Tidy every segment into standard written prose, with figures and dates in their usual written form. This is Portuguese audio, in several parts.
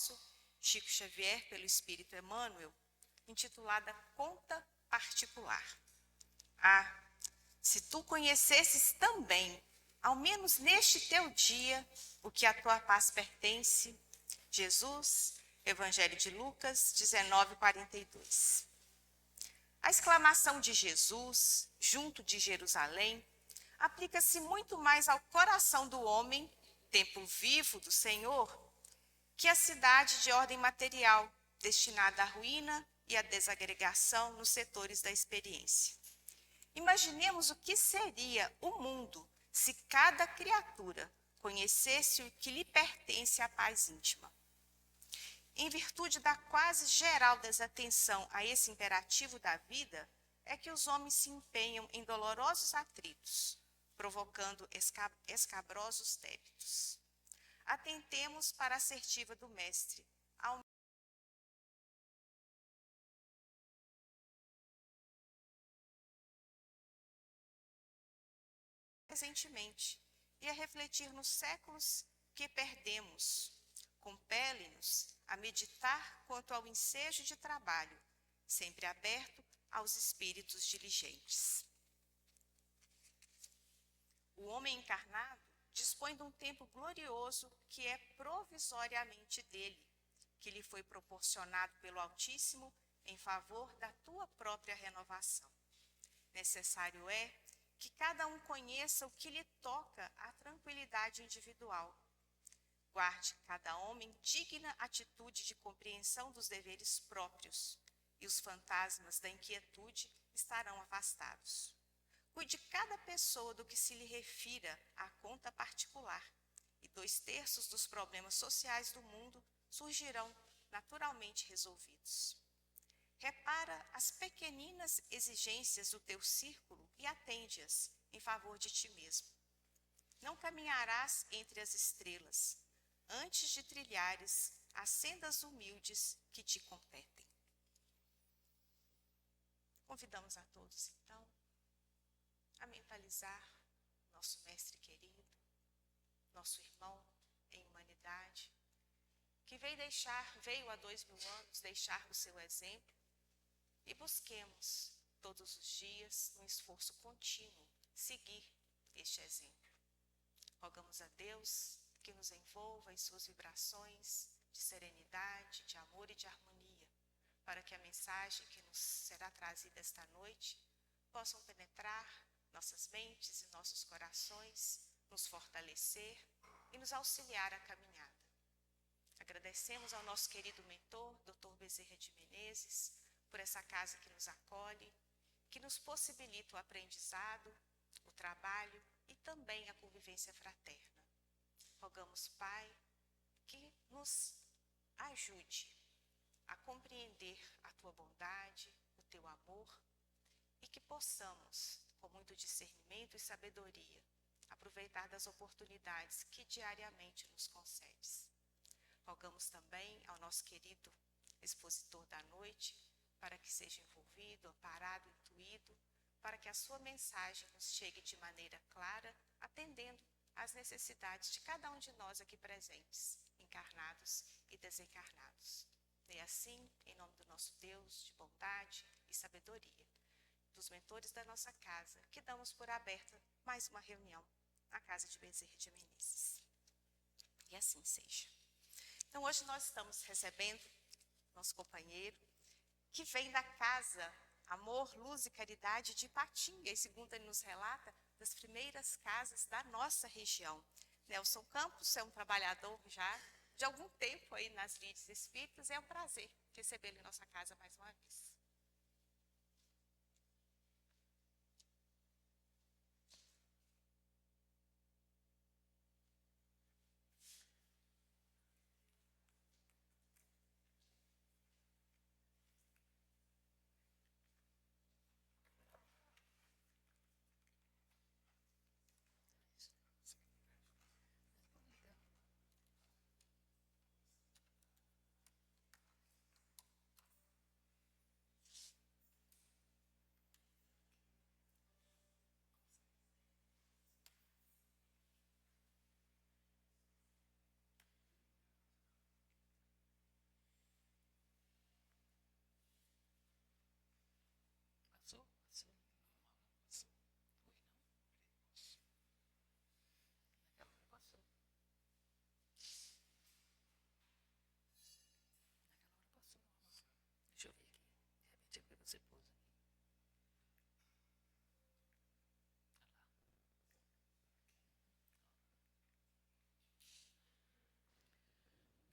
Afonso, Chico Xavier pelo Espírito Emmanuel, intitulada Conta Particular. Ah, se tu conhecesses também, ao menos neste teu dia, o que a tua paz pertence. Jesus, Evangelho de Lucas 19:42. A exclamação de Jesus, junto de Jerusalém, aplica-se muito mais ao coração do homem, templo vivo do Senhor, que a cidade de ordem material, destinada à ruína e à desagregação nos setores da experiência. Imaginemos o que seria o mundo se cada criatura conhecesse o que lhe pertence à paz íntima. Em virtude da quase geral desatenção a esse imperativo da vida, é que os homens se empenham em dolorosos atritos, provocando escabrosos débitos. Atentemos para a assertiva do Mestre, presentemente, e a refletir nos séculos que perdemos. Compele-nos a meditar quanto ao ensejo de trabalho, sempre aberto aos espíritos diligentes. O homem encarnado dispõe de um tempo glorioso que é provisoriamente dele, que lhe foi proporcionado pelo Altíssimo em favor da tua própria renovação. Necessário é que cada um conheça o que lhe toca à tranquilidade individual. Guarde cada homem digna atitude de compreensão dos deveres próprios, e os fantasmas da inquietude estarão afastados. Cuide cada pessoa do que se lhe refira à conta particular, e 2/3 dos problemas sociais do mundo surgirão naturalmente resolvidos. Repara as pequeninas exigências do teu círculo e atende-as em favor de ti mesmo. Não caminharás entre as estrelas, antes de trilhares as sendas humildes que te competem. Convidamos a todos, então, a mentalizar nosso mestre querido, nosso irmão em humanidade, que veio há 2000 anos deixar o seu exemplo, e busquemos todos os dias, num esforço contínuo, seguir este exemplo. Rogamos a Deus que nos envolva em suas vibrações de serenidade, de amor e de harmonia, para que a mensagem que nos será trazida esta noite possam penetrar nossas mentes e nossos corações, nos fortalecer e nos auxiliar a caminhada. Agradecemos ao nosso querido mentor, Dr. Bezerra de Menezes, por essa casa que nos acolhe, que nos possibilita o aprendizado, o trabalho e também a convivência fraterna. Rogamos, Pai, que nos ajude a compreender a tua bondade, o teu amor, e que possamos, com muito discernimento e sabedoria, aproveitar das oportunidades que diariamente nos concedes. Rogamos também ao nosso querido expositor da noite, para que seja envolvido, amparado, intuído, para que a sua mensagem nos chegue de maneira clara, atendendo às necessidades de cada um de nós aqui presentes, encarnados e desencarnados. E assim, em nome do nosso Deus, de bondade e sabedoria, dos mentores da nossa casa, que damos por aberta mais uma reunião na casa de Bezerra de Menezes. E assim seja. Então, hoje nós estamos recebendo nosso companheiro, que vem da casa Amor, Luz e Caridade de Ipatinga, e segundo ele nos relata, das primeiras casas da nossa região. Nelson Campos é um trabalhador já de algum tempo aí nas lides espíritas, e é um prazer recebê-lo em nossa casa mais uma vez.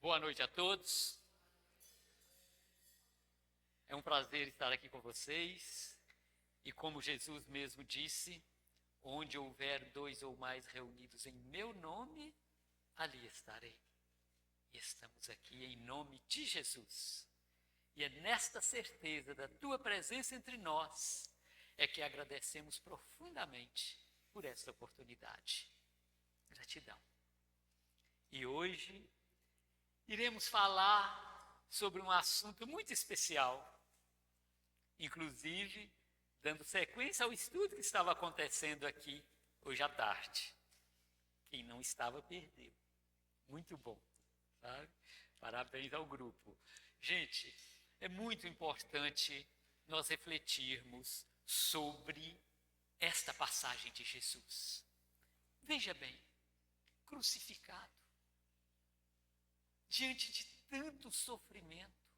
Boa noite a todos. É um prazer estar aqui com vocês. E como Jesus mesmo disse, onde houver 2 ou mais reunidos em meu nome, ali estarei. E estamos aqui em nome de Jesus. E é nesta certeza da tua presença entre nós é que agradecemos profundamente por esta oportunidade. Gratidão. E hoje iremos falar sobre um assunto muito especial, inclusive dando sequência ao estudo que estava acontecendo aqui hoje à tarde. Quem não estava, perdeu. Muito bom, sabe? Parabéns ao grupo. Gente, é muito importante nós refletirmos sobre esta passagem de Jesus. Veja bem, crucificado, diante de tanto sofrimento,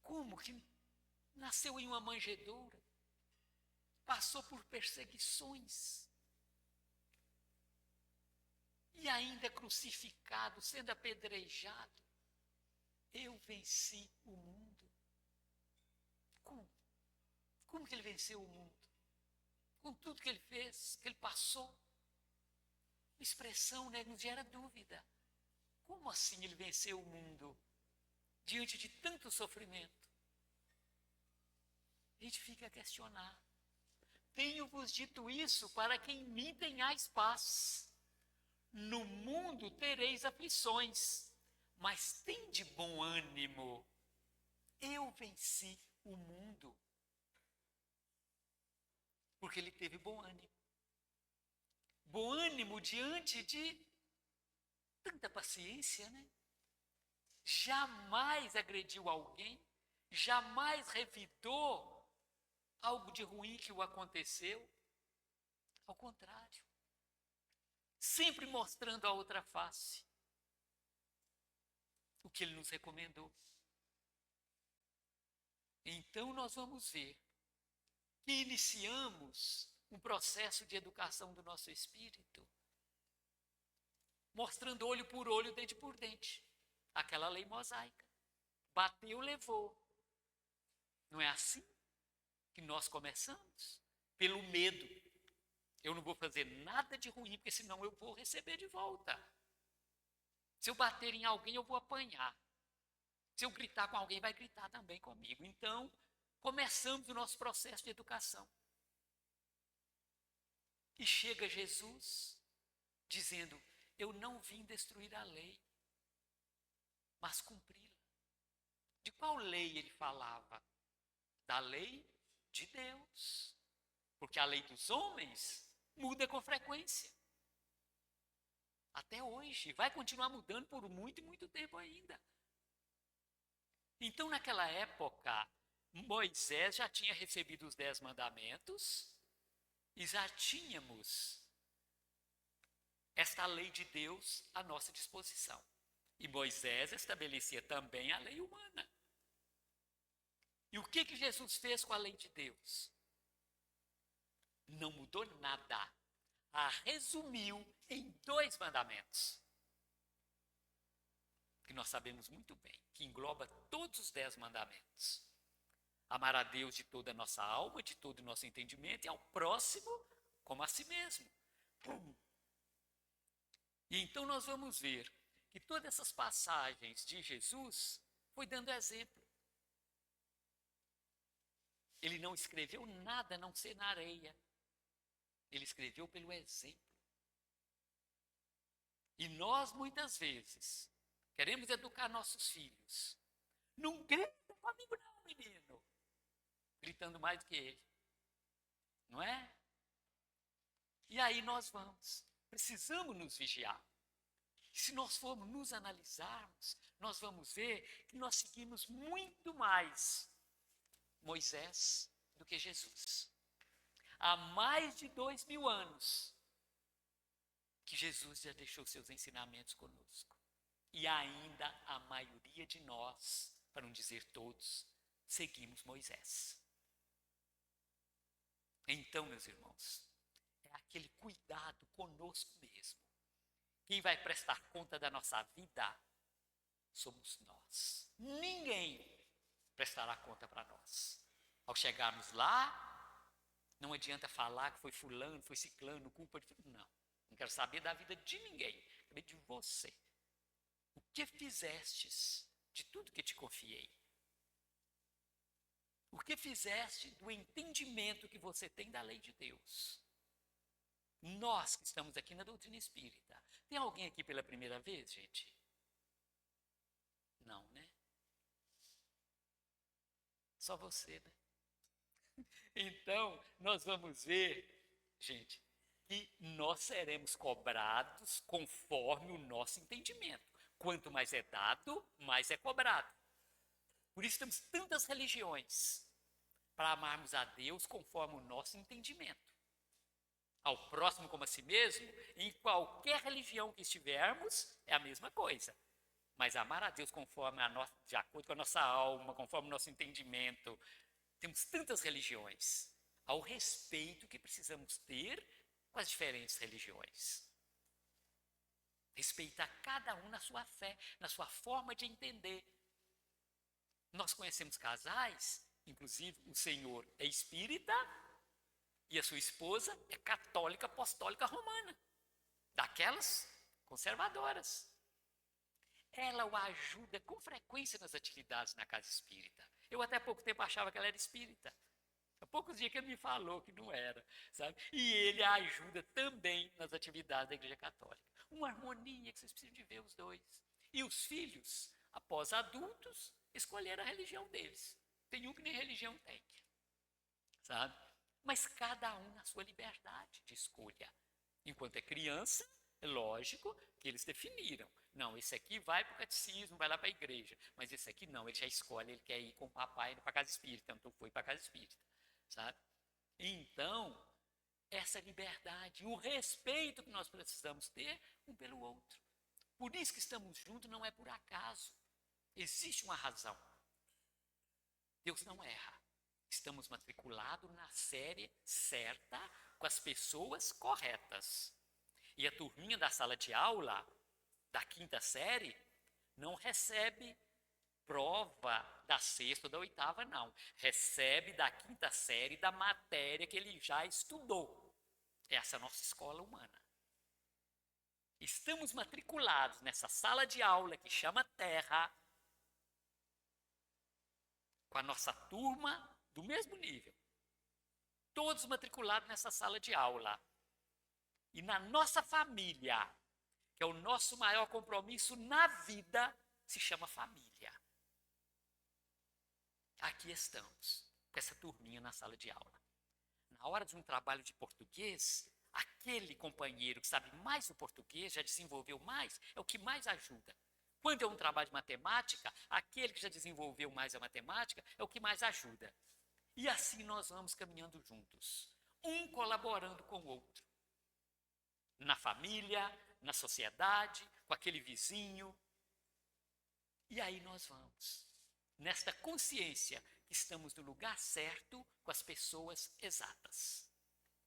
como que nasceu em uma manjedoura, passou por perseguições, e ainda crucificado, sendo apedrejado, eu venci o mundo. Como? Como que ele venceu o mundo? Com tudo que ele fez, que ele passou. Expressão, né, nos gera dúvida. Como assim ele venceu o mundo diante de tanto sofrimento? A gente fica a questionar. Tenho-vos dito isso para que em mim tenhais paz. No mundo tereis aflições, mas tende bom ânimo. Eu venci o mundo. Porque ele teve bom ânimo. Bom ânimo diante de tanta paciência, né? Jamais agrediu alguém, jamais revidou algo de ruim que o aconteceu. Ao contrário, sempre mostrando a outra face, o que ele nos recomendou. Então nós vamos ver que iniciamos um processo de educação do nosso espírito, mostrando olho por olho, dente por dente. Aquela lei mosaica. Bateu, levou. Não é assim que nós começamos? Pelo medo. Eu não vou fazer nada de ruim, porque senão eu vou receber de volta. Se eu bater em alguém, eu vou apanhar. Se eu gritar com alguém, vai gritar também comigo. Então, começamos o nosso processo de educação. E chega Jesus dizendo, eu não vim destruir a lei, mas cumpri-la. De qual lei ele falava? Da lei de Deus. Porque a lei dos homens muda com frequência. Até hoje. Vai continuar mudando por muito e muito tempo ainda. Então, naquela época, Moisés já tinha recebido os 10 mandamentos e já tínhamos esta lei de Deus à nossa disposição. E Moisés estabelecia também a lei humana. E o que Jesus fez com a lei de Deus? Não mudou nada. A resumiu em 2 mandamentos. Que nós sabemos muito bem, que engloba todos os 10 mandamentos. Amar a Deus de toda a nossa alma, de todo o nosso entendimento, e ao próximo como a si mesmo. E então nós vamos ver que todas essas passagens de Jesus foi dando exemplo. Ele não escreveu nada a não ser na areia. Ele escreveu pelo exemplo. E nós, muitas vezes, queremos educar nossos filhos. Não grita comigo não, menino. Gritando mais do que ele. Não é? E aí nós precisamos nos vigiar. E se nós formos nos analisarmos, nós vamos ver que nós seguimos muito mais Moisés do que Jesus. Há mais de 2000 anos que Jesus já deixou seus ensinamentos conosco. E ainda a maioria de nós, para não dizer todos, seguimos Moisés. Então, meus irmãos, é aquele cuidado conosco mesmo. Quem vai prestar conta da nossa vida somos nós. Ninguém prestará conta para nós. Ao chegarmos lá, não adianta falar que foi fulano, foi ciclano, culpa de... Não quero saber da vida de ninguém. Quero saber de você. O que fizestes de tudo que te confiei? O que fizeste do entendimento que você tem da lei de Deus? Nós que estamos aqui na doutrina espírita. Tem alguém aqui pela primeira vez, gente? Não, né? Só você, né? Então, nós vamos ver, gente, que nós seremos cobrados conforme o nosso entendimento. Quanto mais é dado, mais é cobrado. Por isso temos tantas religiões, para amarmos a Deus conforme o nosso entendimento. Ao próximo como a si mesmo, em qualquer religião que estivermos, é a mesma coisa. Mas amar a Deus conforme de acordo com a nossa alma, conforme o nosso entendimento. Temos tantas religiões, ao respeito que precisamos ter com as diferentes religiões. Respeitar cada um na sua fé, na sua forma de entender. Nós conhecemos casais, inclusive o senhor é espírita e a sua esposa é católica apostólica romana, daquelas conservadoras. Ela o ajuda com frequência nas atividades na casa espírita. Eu até pouco tempo achava que ela era espírita. Há poucos dias que ele me falou que não era, sabe? E ele a ajuda também nas atividades da Igreja Católica. Uma harmonia que vocês precisam de ver os dois. E os filhos, após adultos, escolheram a religião deles. Tem um que nem religião tem, sabe? Mas cada um na sua liberdade de escolha. Enquanto é criança, é lógico que eles definiram. Não, esse aqui vai para o catecismo, vai lá para a igreja. Mas esse aqui não, ele já escolhe, ele quer ir com o papai para a casa espírita. Então foi para a casa espírita, sabe? Então, essa liberdade, o respeito que nós precisamos ter um pelo outro. Por isso que estamos juntos, não é por acaso. Existe uma razão. Deus não erra. Estamos matriculados na série certa, com as pessoas corretas. E a turminha da sala de aula, da quinta série, não recebe prova da sexta ou da oitava, não. Recebe da quinta série da matéria que ele já estudou. Essa é a nossa escola humana. Estamos matriculados nessa sala de aula que chama Terra, com a nossa turma do mesmo nível. Todos matriculados nessa sala de aula. E na nossa família, que é o nosso maior compromisso na vida, se chama família. Aqui estamos, com essa turminha na sala de aula. Na hora de um trabalho de português, aquele companheiro que sabe mais o português, já desenvolveu mais, é o que mais ajuda. Quando é um trabalho de matemática, aquele que já desenvolveu mais a matemática é o que mais ajuda. E assim nós vamos caminhando juntos, um colaborando com o outro. Na família, na sociedade, com aquele vizinho. E aí nós vamos, nesta consciência que estamos no lugar certo, com as pessoas exatas.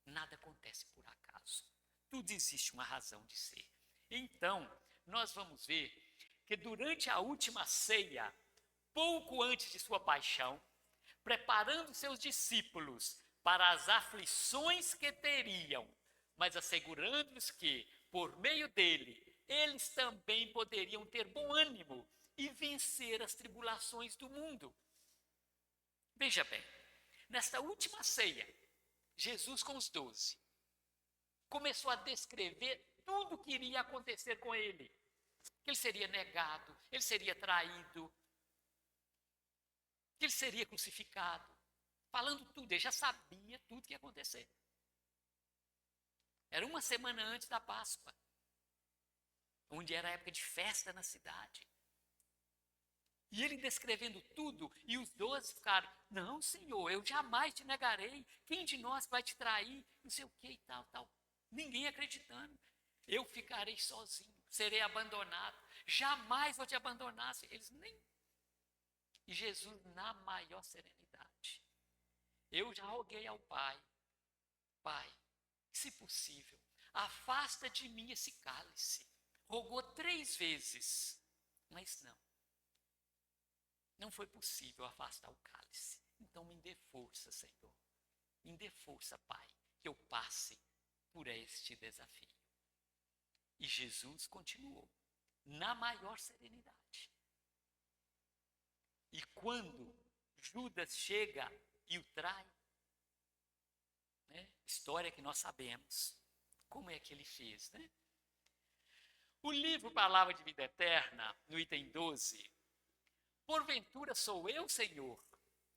Nada acontece por acaso. Tudo existe uma razão de ser. Então, nós vamos ver que durante a última ceia, pouco antes de sua paixão, preparando seus discípulos para as aflições que teriam, mas assegurando-os que, por meio dele, eles também poderiam ter bom ânimo e vencer as tribulações do mundo. Veja bem, nesta última ceia, Jesus com os 12 começou a descrever tudo o que iria acontecer com ele. Que ele seria negado, ele seria traído, que ele seria crucificado. Falando tudo, ele já sabia tudo que ia acontecer. Era uma semana antes da Páscoa, onde era a época de festa na cidade. E ele descrevendo tudo, e os 12 ficaram, não, Senhor, eu jamais te negarei. Quem de nós vai te trair? Não sei o que e tal, tal. Ninguém acreditando. Eu ficarei sozinho, serei abandonado. Jamais vou te abandonar. Eles nem... E Jesus, na maior serenidade, eu já roguei ao Pai, Pai, se possível, afasta de mim esse cálice. rogou 3 vezes, mas não foi possível afastar o cálice. Então me dê força, Senhor, me dê força, Pai, que eu passe por este desafio. E Jesus continuou, na maior serenidade. E quando Judas chega e o trai, né? História que nós sabemos, como é que ele fez, né? O livro Palavra de Vida Eterna, no item 12, porventura sou eu, Senhor,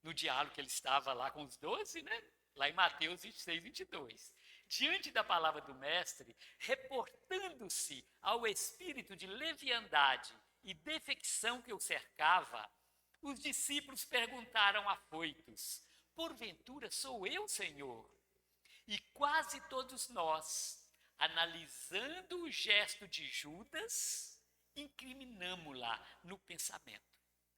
no diálogo que ele estava lá com os 12, né? Lá em Mateus 26, 22. Diante da palavra do mestre, reportando-se ao espírito de leviandade e defecção que o cercava, os discípulos perguntaram afoitos, porventura sou eu, Senhor? E quase todos nós, analisando o gesto de Judas, incriminamo-la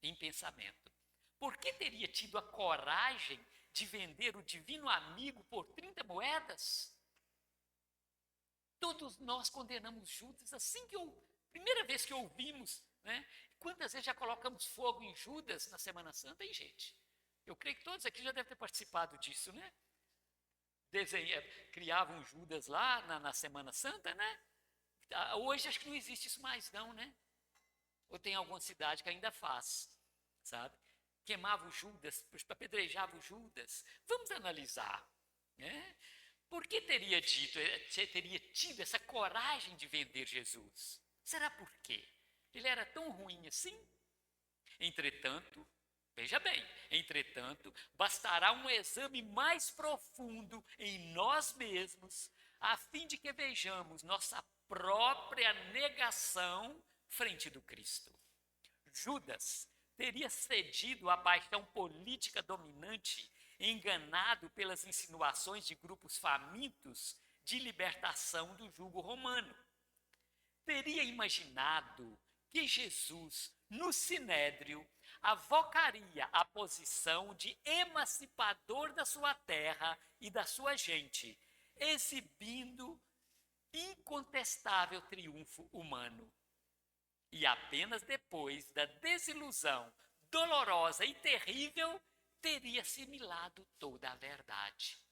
em pensamento. Por que teria tido a coragem de vender o divino amigo por 30 moedas? Todos nós condenamos Judas assim que primeira vez que ouvimos, né? Quantas vezes já colocamos fogo em Judas na Semana Santa, hein, gente? Eu creio que todos aqui já devem ter participado disso, né? Criavam Judas lá na Semana Santa, né? Hoje acho que não existe isso mais não, né? Ou tem alguma cidade que ainda faz, sabe? Queimava o Judas, apedrejava o Judas. Vamos analisar, né? Por que teria tido essa coragem de vender Jesus? Será por quê? Ele era tão ruim assim? Entretanto, veja bem, bastará um exame mais profundo em nós mesmos, a fim de que vejamos nossa própria negação frente do Cristo. Judas teria cedido à paixão política dominante, enganado pelas insinuações de grupos famintos de libertação do jugo romano. Teria imaginado que Jesus, no Sinédrio, avocaria a posição de emancipador da sua terra e da sua gente, exibindo incontestável triunfo humano. E apenas depois da desilusão dolorosa e terrível, teria assimilado toda a verdade.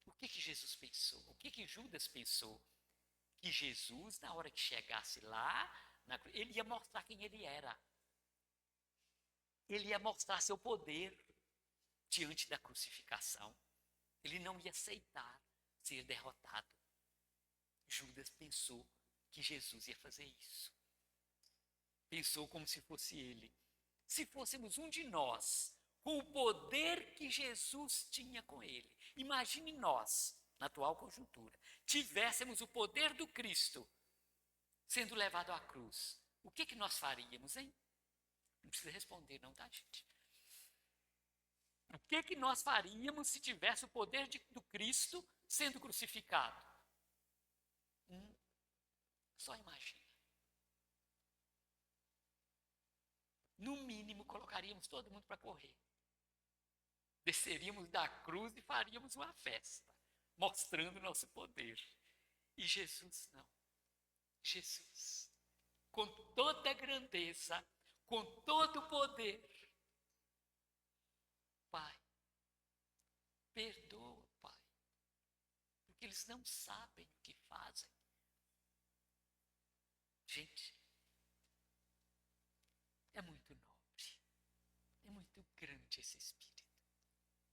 O que Jesus pensou? O que Judas pensou? Que Jesus, na hora que chegasse lá, ele ia mostrar quem ele era. Ele ia mostrar seu poder diante da crucificação. Ele não ia aceitar ser derrotado. Judas pensou que Jesus ia fazer isso. Pensou como se fosse ele. Se fôssemos um de nós, com o poder que Jesus tinha com ele. Imagine nós, na atual conjuntura, tivéssemos o poder do Cristo sendo levado à cruz. O que nós faríamos, hein? Não precisa responder não, tá, gente? O que nós faríamos se tivesse o poder do Cristo sendo crucificado? Só imagina. No mínimo, colocaríamos todo mundo para correr. Desceríamos da cruz e faríamos uma festa, mostrando nosso poder. E Jesus não. Jesus, com toda a grandeza, com todo o poder, Pai, perdoa, Pai, porque eles não sabem o que fazem. Gente, é muito nobre, é muito grande esse Espírito.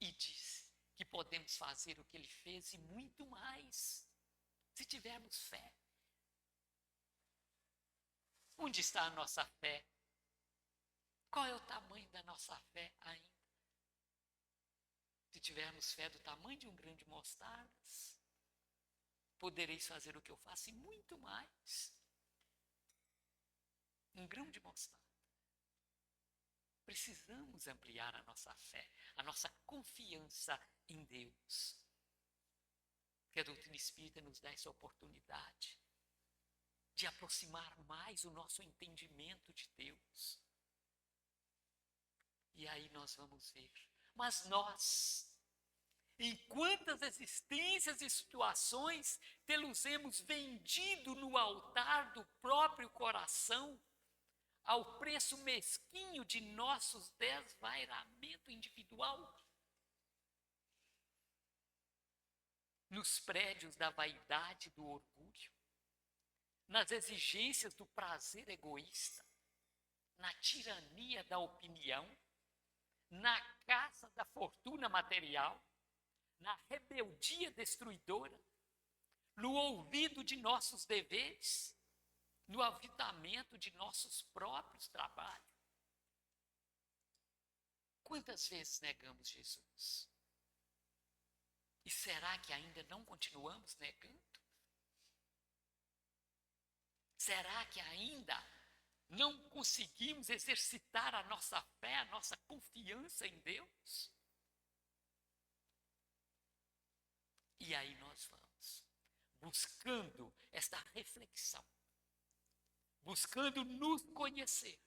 E diz que podemos fazer o que ele fez e muito mais, se tivermos fé. Onde está a nossa fé? Qual é o tamanho da nossa fé ainda? Se tivermos fé do tamanho de um grão de mostardas, podereis fazer o que eu faço e muito mais. Um grão de mostarda. Precisamos ampliar a nossa fé, a nossa confiança em Deus. Que a doutrina espírita nos dá essa oportunidade de aproximar mais o nosso entendimento de Deus. E aí nós vamos ver. Mas nós, Em quantas existências e situações tê-los-emos vendido no altar do próprio coração, ao preço mesquinho de nossos desvairamento individual? Nos prédios da vaidade e do orgulho, nas exigências do prazer egoísta, na tirania da opinião, na caça da fortuna material, na rebeldia destruidora, no ouvido de nossos deveres, no avidamento de nossos próprios trabalhos. Quantas vezes negamos Jesus? E será que ainda não continuamos negando? Será que ainda não conseguimos exercitar a nossa fé, a nossa confiança em Deus? E aí nós vamos, buscando esta reflexão, buscando nos conhecer.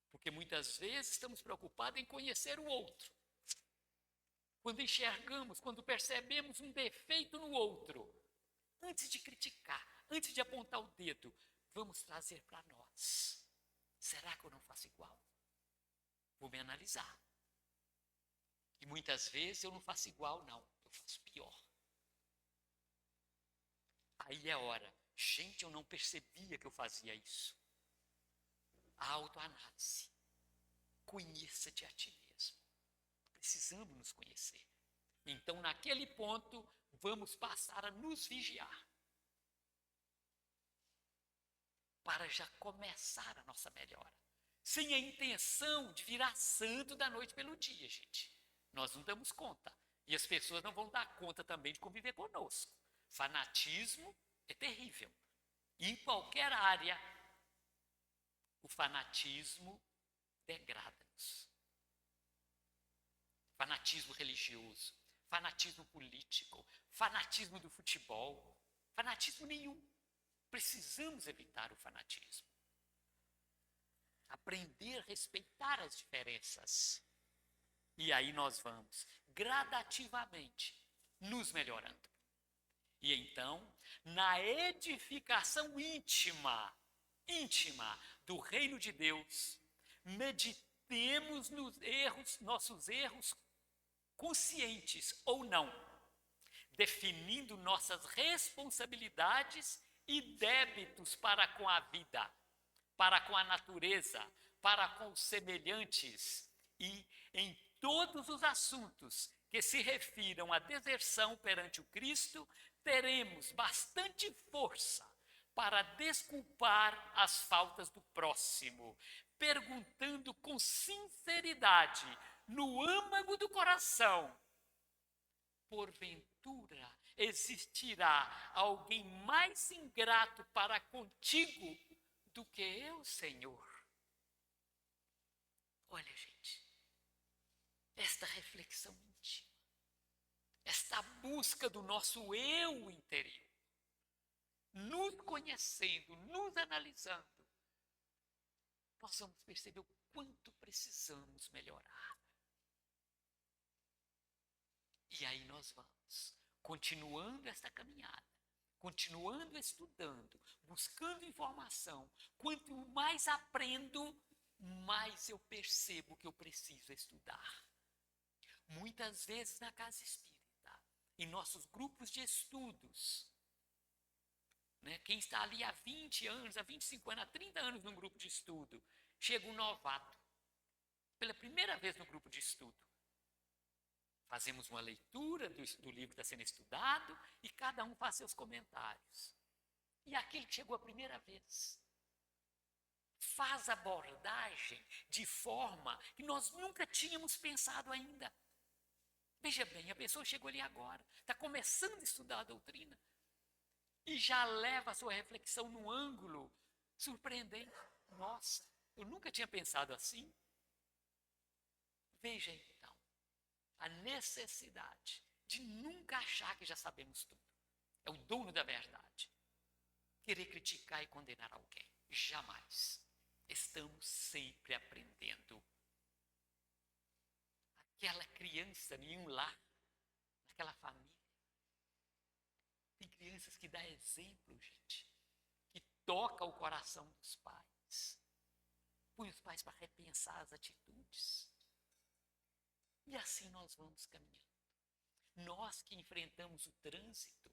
Porque muitas vezes estamos preocupados em conhecer o outro. Quando enxergamos, quando percebemos um defeito no outro, antes de criticar, antes de apontar o dedo, vamos trazer para nós. Será que eu não faço igual? Vou me analisar. E muitas vezes eu não faço igual, não. Eu faço pior. Aí é hora. Gente, eu não percebia que eu fazia isso. A autoanálise. Conheça-te a ti mesmo. Precisamos nos conhecer. Então, naquele ponto, vamos passar a nos vigiar. Para já começar a nossa melhora. Sem a intenção de virar santo da noite pelo dia, gente. Nós não damos conta. E as pessoas não vão dar conta também de conviver conosco. Fanatismo é terrível. E em qualquer área, o fanatismo degrada-nos. Fanatismo religioso, fanatismo político, fanatismo do futebol, fanatismo nenhum. Precisamos evitar o fanatismo. Aprender a respeitar as diferenças. E aí nós vamos, gradativamente, nos melhorando. E então, na edificação íntima do reino de Deus, meditemos nos erros, nossos erros conscientes ou não, definindo nossas responsabilidades e débitos para com a vida, para com a natureza, para com os semelhantes e em todos os assuntos que se refiram à deserção perante o Cristo, teremos bastante força para desculpar as faltas do próximo, perguntando com sinceridade, no âmago do coração: porventura existirá alguém mais ingrato para contigo do que eu, Senhor? Olha, gente, esta reflexão íntima, esta busca do nosso eu interior, nos conhecendo, nos analisando, nós vamos perceber o quanto precisamos melhorar. E aí nós vamos, continuando esta caminhada, continuando estudando, buscando informação. Quanto mais aprendo, mais eu percebo que eu preciso estudar. Muitas vezes na casa espírita, em nossos grupos de estudos, né, quem está ali há 20 anos, há 25 anos, há 30 anos num grupo de estudo, chega um novato, pela primeira vez no grupo de estudo. Fazemos uma leitura do livro que está sendo estudado e cada um faz seus comentários. E aquele que chegou a primeira vez faz a abordagem de forma que nós nunca tínhamos pensado ainda. Veja bem, a pessoa chegou ali agora, está começando a estudar a doutrina e já leva a sua reflexão num ângulo surpreendente. Nossa, eu nunca tinha pensado assim. Veja então a necessidade de nunca achar que já sabemos tudo. É o dono da verdade. Querer criticar e condenar alguém. Jamais. Estamos sempre aprendendo. aquela criança em um lar, naquela família. Tem crianças que dão exemplo, gente, que toca o coração dos pais. Põe os pais para repensar as atitudes. E assim nós vamos caminhando. Nós que enfrentamos o trânsito,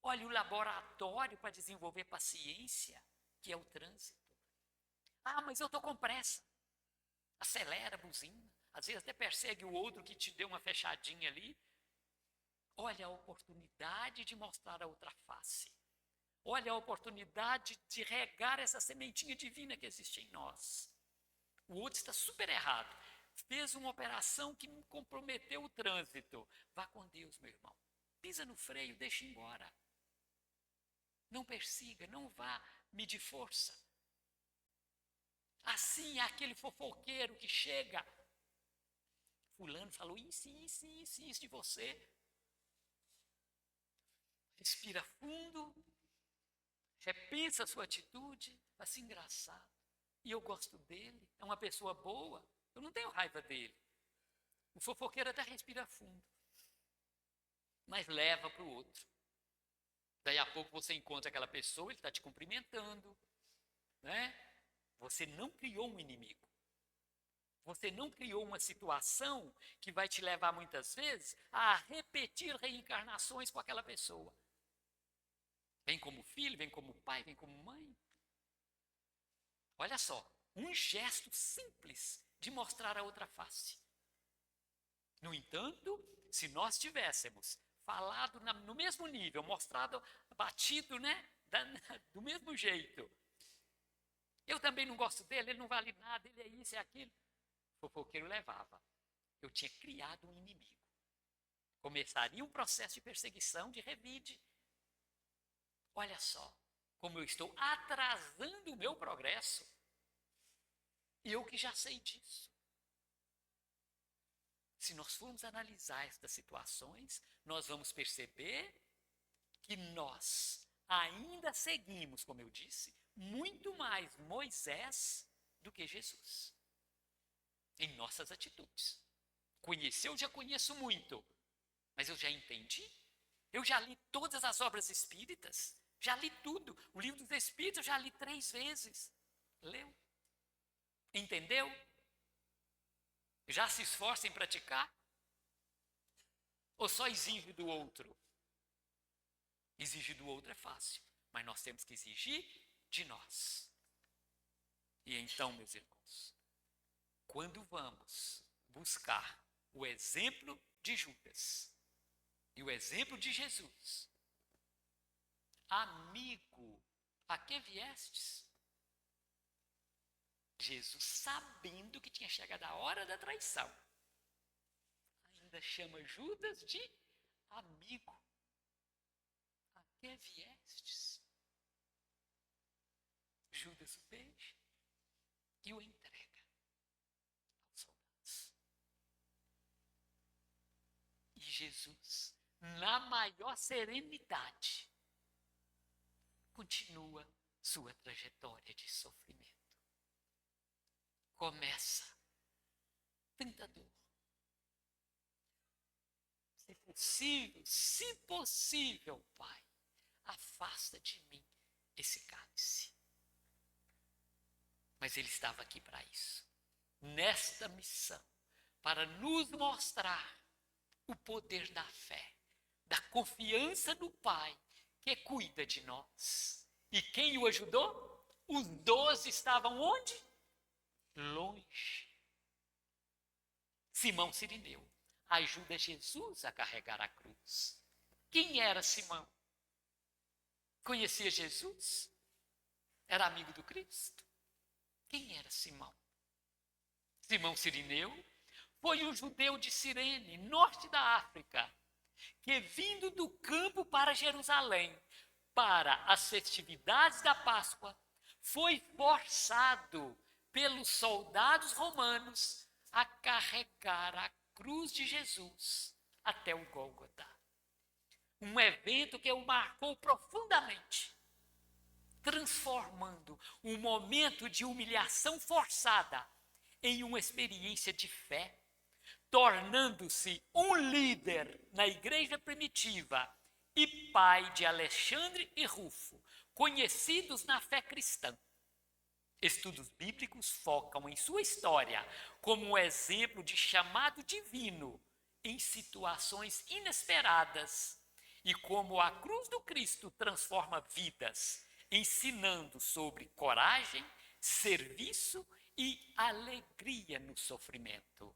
olha o laboratório para desenvolver paciência, que é o trânsito. Ah, mas eu estou com pressa. Acelera a buzina. Às vezes até persegue o outro que te deu uma fechadinha ali. Olha a oportunidade de mostrar a outra face. Olha a oportunidade de regar essa sementinha divina que existe em nós. O outro está super errado. Fez uma operação que comprometeu o trânsito. Vá com Deus, meu irmão. Pisa no freio, deixa embora. Não persiga, não vá medir força. Assim é aquele fofoqueiro que chega. Fulano falou isso de você. Respira fundo, repensa a sua atitude, assim, engraçado. E eu gosto dele, é uma pessoa boa, eu não tenho raiva dele. O fofoqueiro até respira fundo, mas leva para o outro. Daí a pouco você encontra aquela pessoa, ele está te cumprimentando, né? Você não criou um inimigo. Você não criou uma situação que vai te levar muitas vezes a repetir reencarnações com aquela pessoa. Vem como filho, vem como pai, vem como mãe. Olha só, um gesto simples de mostrar a outra face. No entanto, se nós tivéssemos falado no mesmo nível, mostrado, batido, né, do mesmo jeito. Eu também não gosto dele, ele não vale nada, ele é isso, é aquilo. O fofoqueiro levava. Eu tinha criado um inimigo. Começaria um processo de perseguição, de revide. Olha só, como eu estou atrasando o meu progresso. Eu que já sei disso. Se nós formos analisar estas situações, nós vamos perceber que nós ainda seguimos, como eu disse, muito mais Moisés do que Jesus. Em nossas atitudes. Conhecer, eu já conheço muito, mas eu já entendi. Eu já li todas as obras espíritas, já li tudo. O livro dos Espíritos eu já li 3 vezes. Leu? Entendeu? Já se esforça em praticar? Ou só exige do outro? Exigir do outro é fácil, mas nós temos que exigir de nós. E então, meus irmãos, quando vamos buscar o exemplo de Judas e o exemplo de Jesus, amigo, a que viestes? Jesus, sabendo que tinha chegado a hora da traição, ainda chama Judas de amigo. A que viestes? Judas o beija e o entrega aos soldados. E Jesus, na maior serenidade, continua sua trajetória de sofrimento. Começa tanta dor. Se possível, Pai, afasta de mim esse cálice. Mas ele estava aqui para isso. Nesta missão, para nos mostrar o poder da fé, da confiança no Pai, que cuida de nós. E quem o ajudou? Os 12 estavam onde? Longe. Simão Cirineu ajuda Jesus a carregar a cruz. Quem era Simão? Conhecia Jesus? Era amigo do Cristo? Quem era Simão? Simão Cirineu foi um judeu de Cirene, norte da África, que vindo do campo para Jerusalém, para as festividades da Páscoa, foi forçado pelos soldados romanos a carregar a cruz de Jesus até o Gólgota. Um evento que o marcou profundamente, transformando um momento de humilhação forçada em uma experiência de fé, tornando-se um líder na igreja primitiva e pai de Alexandre e Rufo, conhecidos na fé cristã. Estudos bíblicos focam em sua história como um exemplo de chamado divino em situações inesperadas e como a cruz do Cristo transforma vidas, ensinando sobre coragem, serviço e alegria no sofrimento.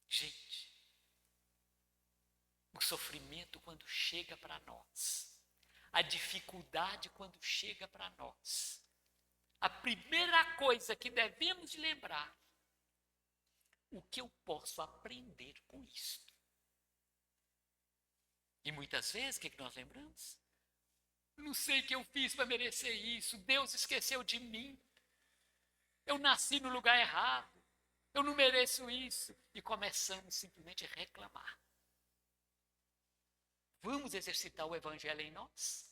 Gente, o sofrimento quando chega para nós, a dificuldade quando chega para nós, a primeira coisa que devemos lembrar, o que eu posso aprender com isto? E muitas vezes, o que nós lembramos? Não sei o que eu fiz para merecer isso, Deus esqueceu de mim, eu nasci no lugar errado, eu não mereço isso. E começamos simplesmente a reclamar. Vamos exercitar o evangelho em nós?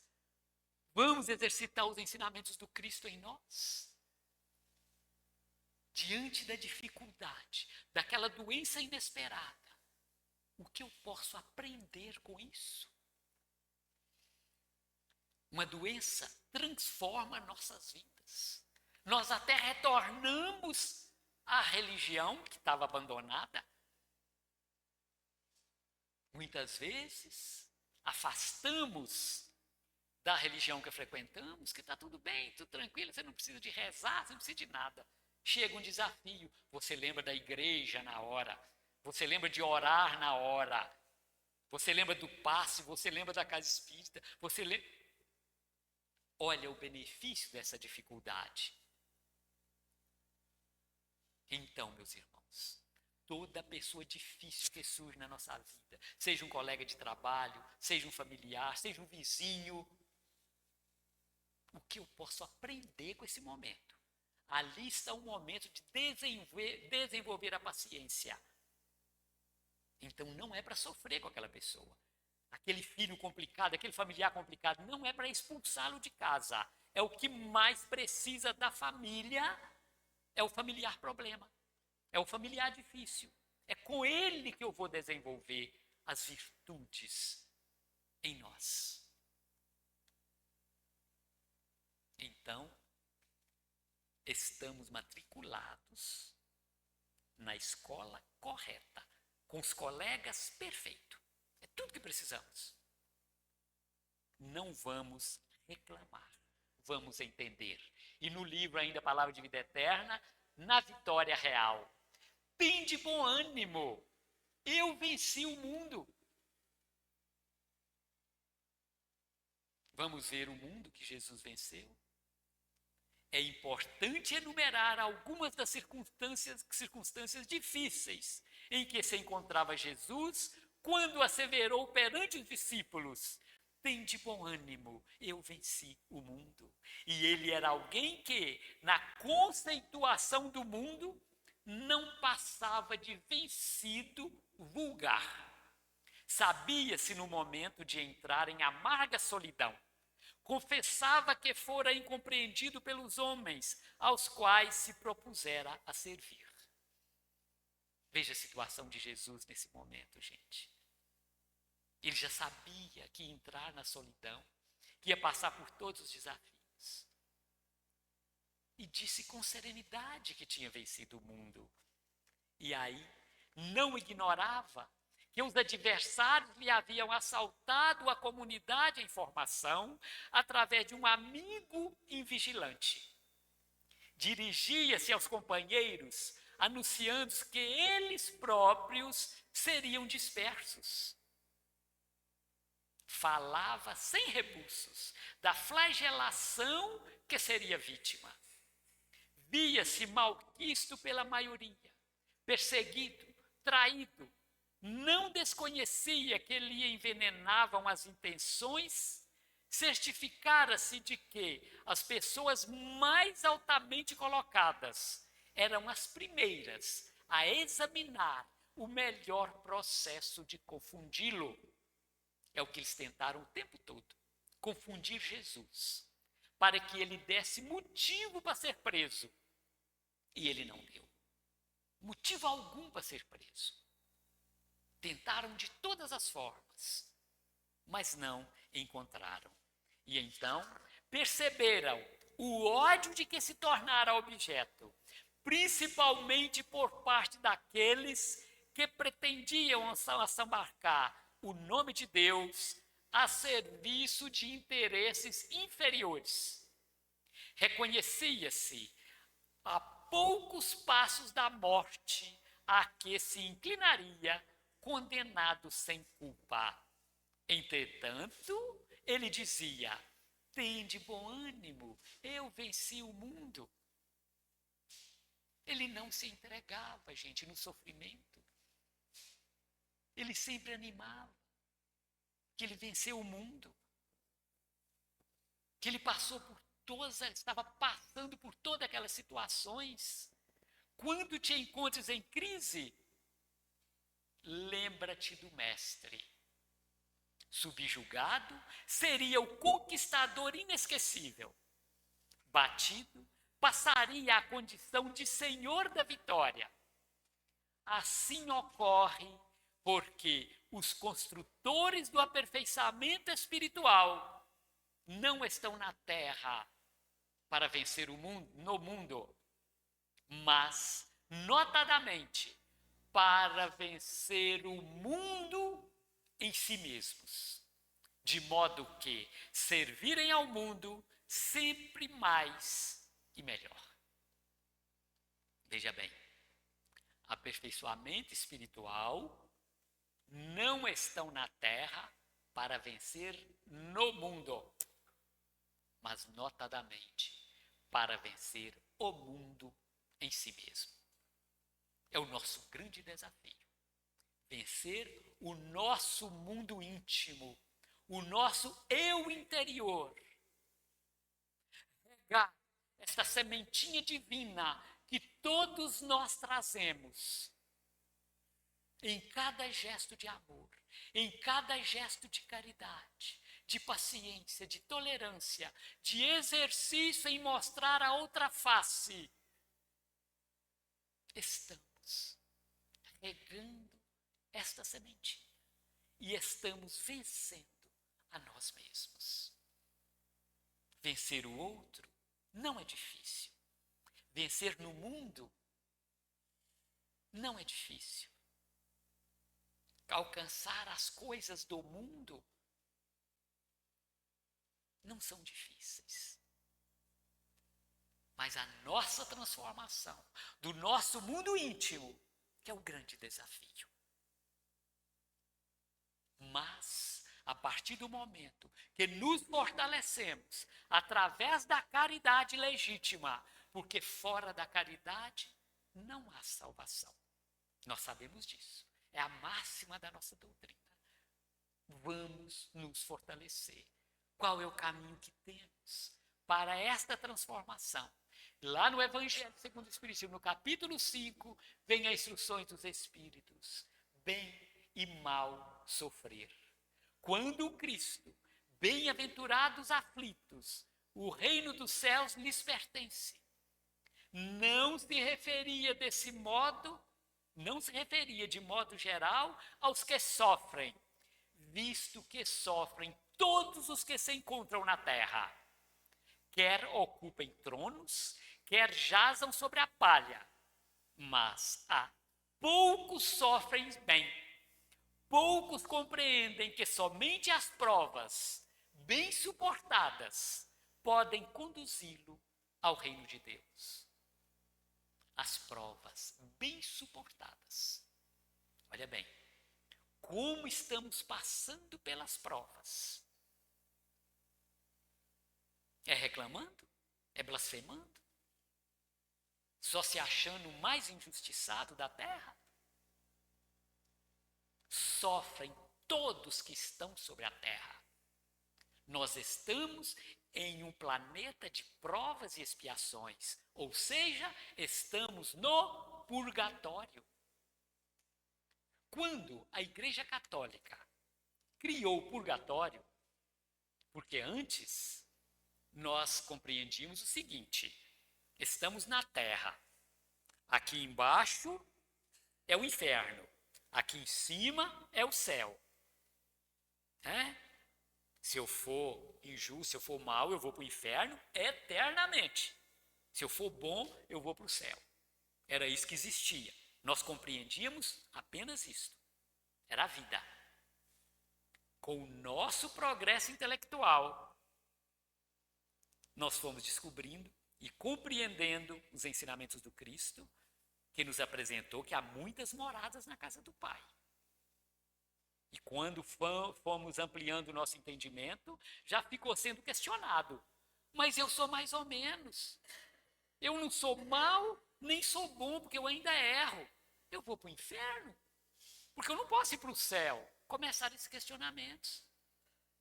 Vamos exercitar os ensinamentos do Cristo em nós? Diante da dificuldade, daquela doença inesperada, o que eu posso aprender com isso? Uma doença transforma nossas vidas. Nós até retornamos à religião que estava abandonada. Muitas vezes afastamos da religião que frequentamos, que está tudo bem, tudo tranquilo, você não precisa de rezar, você não precisa de nada. Chega um desafio, você lembra da igreja na hora, você lembra de orar na hora, você lembra do passe, você lembra da casa espírita, você lembra... Olha o benefício dessa dificuldade. Então, meus irmãos, toda pessoa difícil que surge na nossa vida, seja um colega de trabalho, seja um familiar, seja um vizinho, o que eu posso aprender com esse momento? Ali está um momento de desenvolver a paciência. Então não é para sofrer com aquela pessoa. Aquele filho complicado, aquele familiar complicado, não é para expulsá-lo de casa. É o que mais precisa da família, é o familiar problema. É o familiar difícil. É com ele que eu vou desenvolver as virtudes em nós. Então, estamos matriculados na escola correta, com os colegas perfeitos. É tudo que precisamos. Não vamos reclamar, vamos entender. E no livro ainda, Palavra de Vida Eterna, na vitória real, tende bom ânimo, eu venci o mundo. Vamos ver o mundo que Jesus venceu? É importante enumerar algumas das circunstâncias difíceis em que se encontrava Jesus quando asseverou perante os discípulos: tende bom ânimo, eu venci o mundo. E ele era alguém que, na conceituação do mundo, não passava de vencido vulgar. Sabia-se no momento de entrar em amarga solidão. Confessava que fora incompreendido pelos homens, aos quais se propusera a servir. Veja a situação de Jesus nesse momento, gente. Ele já sabia que ia entrar na solidão, que ia passar por todos os desafios. E disse com serenidade que tinha vencido o mundo. E aí, não ignorava que os adversários lhe haviam assaltado a comunidade em formação através de um amigo invigilante. Dirigia-se aos companheiros, anunciando que eles próprios seriam dispersos. Falava sem rebuços da flagelação que seria vítima. Via-se malquisto pela maioria, perseguido, traído. Não desconhecia que lhe envenenavam as intenções, certificara-se de que as pessoas mais altamente colocadas eram as primeiras a examinar o melhor processo de confundi-lo. É o que eles tentaram o tempo todo, confundir Jesus, para que ele desse motivo para ser preso. E ele não deu. motivo algum para ser preso. Tentaram de todas as formas, mas não encontraram. E então perceberam o ódio de que se tornara objeto, principalmente por parte daqueles que pretendiam assambarcar o nome de Deus a serviço de interesses inferiores. Reconhecia-se a poucos passos da morte a que se inclinaria, condenado sem culpa. Entretanto, ele dizia: tende bom ânimo, eu venci o mundo. Ele não se entregava, gente, no sofrimento. Ele sempre animava que ele venceu o mundo, que ele passou por todas, estava passando por todas aquelas situações. Quando te encontres em crise, lembra-te do mestre. Subjugado, seria o conquistador inesquecível. Batido, passaria à condição de senhor da vitória. Assim ocorre porque os construtores do aperfeiçoamento espiritual não estão na terra para vencer o mundo, no mundo, mas, notadamente, para vencer o mundo em si mesmos, de modo que servirem ao mundo sempre mais e melhor. Veja bem, aperfeiçoamento espiritual não estão na terra para vencer no mundo, mas notadamente para vencer o mundo em si mesmo. É o nosso grande desafio. Vencer o nosso mundo íntimo, o nosso eu interior. Regar esta sementinha divina que todos nós trazemos em cada gesto de amor, em cada gesto de caridade, de paciência, de tolerância, de exercício em mostrar a outra face. Estamos regando esta sementinha e estamos vencendo a nós mesmos. Vencer o outro não é difícil. Vencer no mundo não é difícil. Alcançar as coisas do mundo não são difíceis. Mas a nossa transformação do nosso mundo íntimo que é o grande desafio. Mas, a partir do momento que nos fortalecemos através da caridade legítima, porque fora da caridade não há salvação. Nós sabemos disso. É a máxima da nossa doutrina. Vamos nos fortalecer. Qual é o caminho que temos para esta transformação? Lá no Evangelho segundo o Espiritismo, no capítulo 5, vem as instruções dos Espíritos. Bem e mal sofrer. Quando o Cristo, bem-aventurados aflitos, o reino dos céus lhes pertence. Não se referia desse modo, não se referia de modo geral aos que sofrem, visto que sofrem todos os que se encontram na terra, quer ocupem tronos, quer jazam sobre a palha, mas há poucos sofrem bem, poucos compreendem que somente as provas bem suportadas podem conduzi-lo ao reino de Deus. As provas bem suportadas. Olha bem, como estamos passando pelas provas? É reclamando? É blasfemando? Só se achando o mais injustiçado da terra? Sofrem todos que estão sobre a terra. Nós estamos em um planeta de provas e expiações, ou seja, estamos no purgatório. Quando a Igreja Católica criou o purgatório, porque antes nós compreendíamos o seguinte: estamos na terra, aqui embaixo é o inferno. Aqui em cima é o céu. Se eu for injusto, se eu for mau, eu vou para o inferno eternamente. Se eu for bom, eu vou para o céu. Era isso que existia. Nós compreendíamos apenas isso. Era a vida. Com o nosso progresso intelectual, nós fomos descobrindo e compreendendo os ensinamentos do Cristo, que nos apresentou que há muitas moradas na casa do Pai. E quando fomos ampliando o nosso entendimento, já ficou sendo questionado. Mas eu sou mais ou menos. Eu não sou mau, nem sou bom, porque eu ainda erro. Eu vou para o inferno? Porque eu não posso ir para o céu. Começaram esses questionamentos.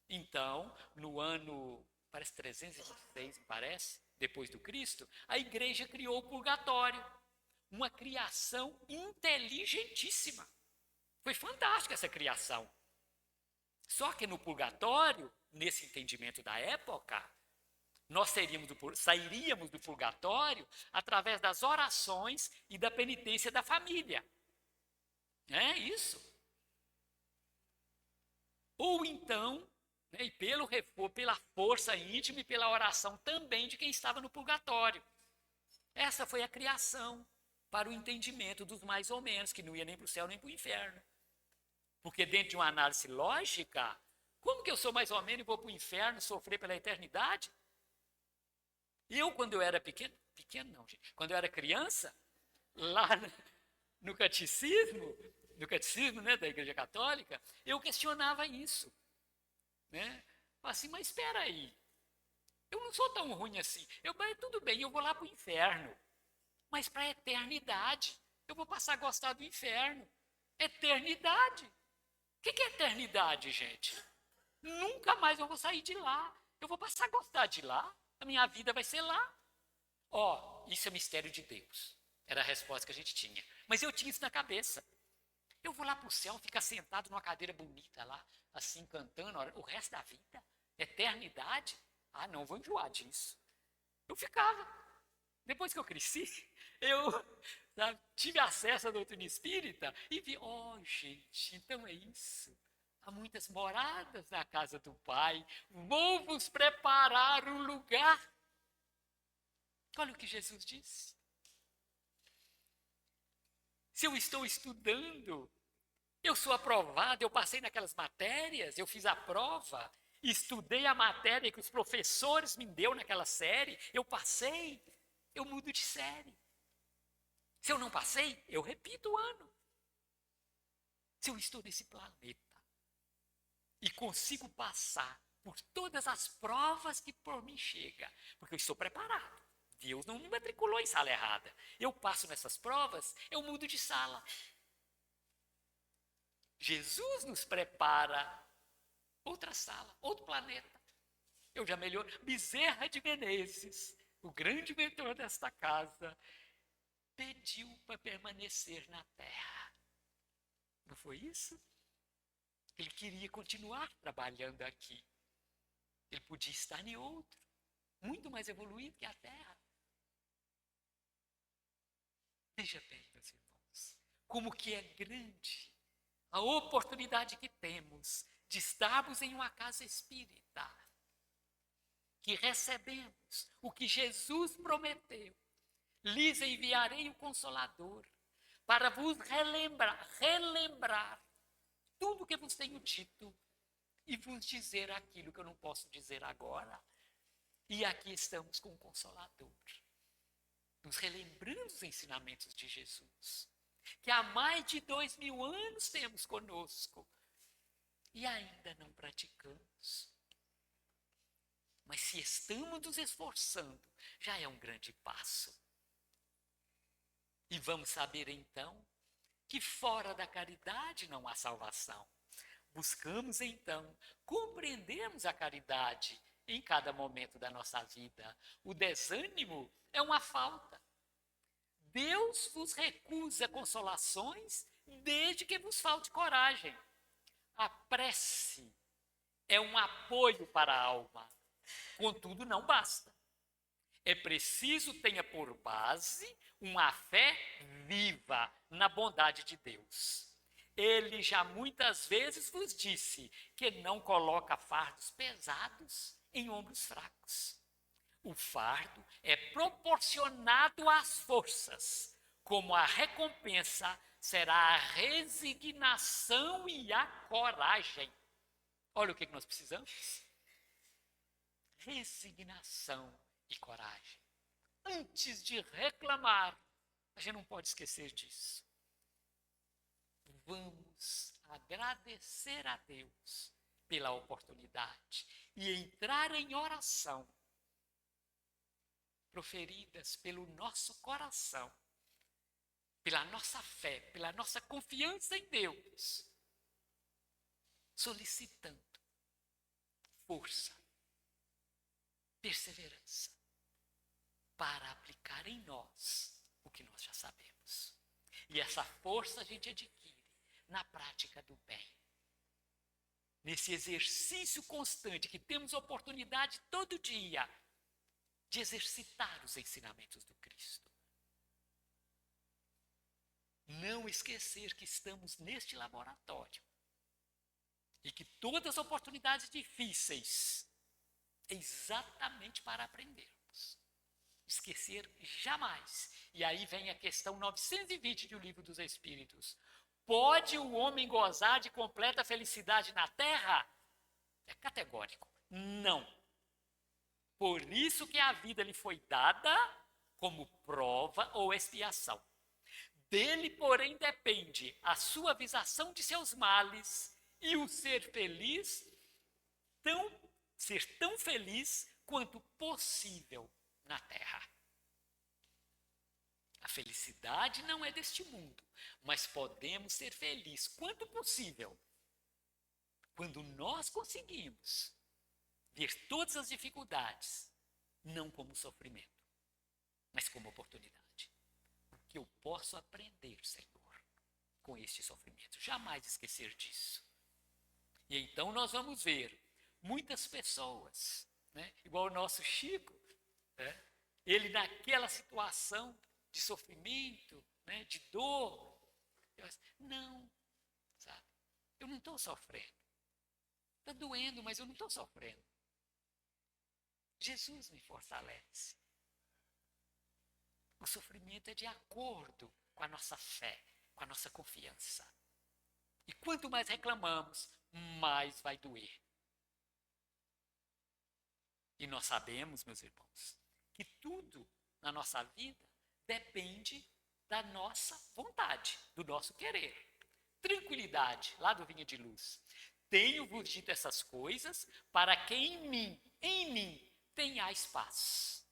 Então, no ano, parece 326, parece, depois do Cristo, a igreja criou o purgatório. Uma criação inteligentíssima. Foi fantástica essa criação. Só que no purgatório, nesse entendimento da época, nós sairíamos do purgatório através das orações e da penitência da família. É isso. Ou então, e pela força íntima e pela oração também de quem estava no purgatório. Essa foi a criação para o entendimento dos mais ou menos, que não ia nem para o céu nem para o inferno. Porque dentro de uma análise lógica, como que eu sou mais ou menos e vou para o inferno sofrer pela eternidade? Eu, quando eu era pequeno não, gente, quando eu era criança, lá no catecismo, da Igreja Católica, eu questionava isso. Assim, mas espera aí, eu não sou tão ruim assim, tudo bem, eu vou lá para o inferno, mas para a eternidade, eu vou passar a gostar do inferno. Eternidade. O que é eternidade, gente? Nunca mais eu vou sair de lá, eu vou passar a gostar de lá, a minha vida vai ser lá. Isso é mistério de Deus. Era a resposta que a gente tinha. Mas eu tinha isso na cabeça. Eu vou lá para o céu, ficar sentado numa cadeira bonita lá, assim, cantando, o resto da vida? Eternidade? Não, vou enjoar disso. Eu ficava. Depois que eu cresci, eu tive acesso à doutrina espírita e vi, gente, então é isso. Há muitas moradas na casa do Pai. Vou vos preparar um lugar. Olha o que Jesus disse. Se eu estou estudando, eu sou aprovado, eu passei naquelas matérias, eu fiz a prova, estudei a matéria que os professores me deu naquela série, eu passei, eu mudo de série. Se eu não passei, eu repito o ano. Se eu estou nesse planeta e consigo passar por todas as provas que por mim chega, porque eu estou preparado. Deus não me matriculou em sala errada. Eu passo nessas provas, eu mudo de sala. Jesus nos prepara outra sala, outro planeta. Eu já melhoro. Bezerra de Menezes, o grande mentor desta casa, pediu para permanecer na terra. Não foi isso? Ele queria continuar trabalhando aqui. Ele podia estar em outro, muito mais evoluído que a terra. Veja bem, meus irmãos, como que é grande a oportunidade que temos de estarmos em uma casa espírita, que recebemos o que Jesus prometeu. Lhes enviarei o Consolador, para vos relembrar tudo o que vos tenho dito e vos dizer aquilo que eu não posso dizer agora. E aqui estamos com o Consolador, nos relembrando os ensinamentos de Jesus, que há mais de 2000 anos temos conosco e ainda não praticamos. Mas se estamos nos esforçando, já é um grande passo. E vamos saber então que fora da caridade não há salvação. Buscamos então compreendermos a caridade em cada momento da nossa vida. O desânimo é uma falta. Deus vos recusa consolações desde que vos falte coragem. A prece é um apoio para a alma. Contudo, não basta. é preciso tenha por base uma fé viva na bondade de Deus. Ele já muitas vezes vos disse que não coloca fardos pesados em ombros fracos. O fardo é proporcionado às forças, como a recompensa será a resignação e a coragem. Olha o que nós precisamos. Resignação e coragem. Antes de reclamar, a gente não pode esquecer disso. Vamos agradecer a Deus pela oportunidade e entrar em oração, proferidas pelo nosso coração, pela nossa fé, pela nossa confiança em Deus, solicitando força, perseverança, para aplicar em nós o que nós já sabemos. E essa força a gente adquire na prática do bem. Nesse exercício constante que temos oportunidade todo dia de exercitar os ensinamentos do Cristo. Não esquecer que estamos neste laboratório e que todas as oportunidades difíceis é exatamente para aprendermos. Esquecer jamais. E aí vem a questão 920 do Livro dos Espíritos. Pode o homem gozar de completa felicidade na terra? É categórico. Não. Por isso que a vida lhe foi dada como prova ou expiação. Dele, porém, depende a suavização de seus males e o ser feliz, ser tão feliz quanto possível na terra. A felicidade não é deste mundo, mas podemos ser felizes quanto possível quando nós conseguimos ver todas as dificuldades, não como sofrimento, mas como oportunidade. O que eu posso aprender, Senhor, com este sofrimento? Jamais esquecer disso. E então nós vamos ver muitas pessoas, né, igual o nosso Chico, né, ele naquela situação de sofrimento, né, de dor, não, sabe? Eu não estou sofrendo. Está doendo, mas eu não estou sofrendo. Jesus me fortalece. O sofrimento é de acordo com a nossa fé, com a nossa confiança. E quanto mais reclamamos, mais vai doer. E nós sabemos, meus irmãos, que tudo na nossa vida depende da nossa vontade, do nosso querer. Tranquilidade, lá do Vinha de Luz. Tenho-vos dito essas coisas para que em mim tenhais paz.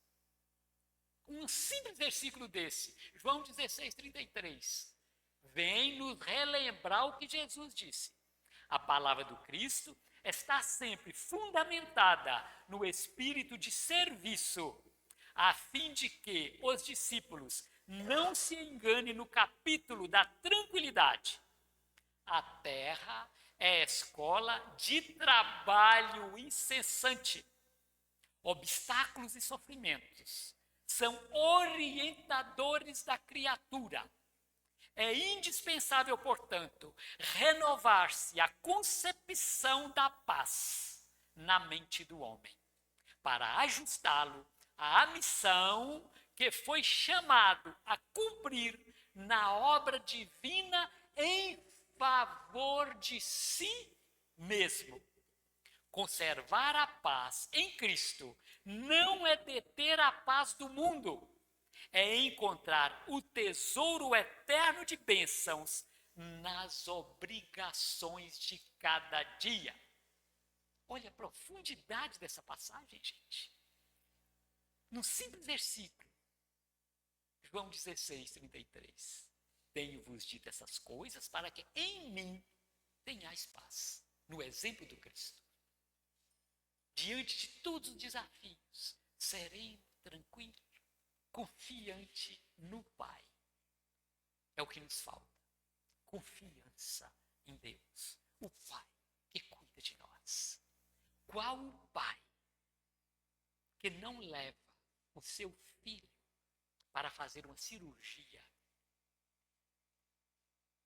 Um simples versículo desse, João 16, 33, vem nos relembrar o que Jesus disse. A palavra do Cristo está sempre fundamentada no espírito de serviço, a fim de que os discípulos não se enganem no capítulo da tranquilidade. A terra é escola de trabalho incessante. Obstáculos e sofrimentos são orientadores da criatura. É indispensável, portanto, renovar-se a concepção da paz na mente do homem, para ajustá-lo à missão que foi chamado a cumprir na obra divina em favor de si mesmo. Conservar a paz em Cristo não é deter a paz do mundo, é encontrar o tesouro eterno de bênçãos nas obrigações de cada dia. Olha a profundidade dessa passagem, gente. Num simples versículo, João 16, 33. Tenho-vos dito essas coisas para que em mim tenhais paz. No exemplo do Cristo. Diante de todos os desafios, sereno, tranquilo, confiante no Pai. É o que nos falta. Confiança em Deus. O Pai que cuida de nós. Qual o Pai que não leva o seu filho para fazer uma cirurgia,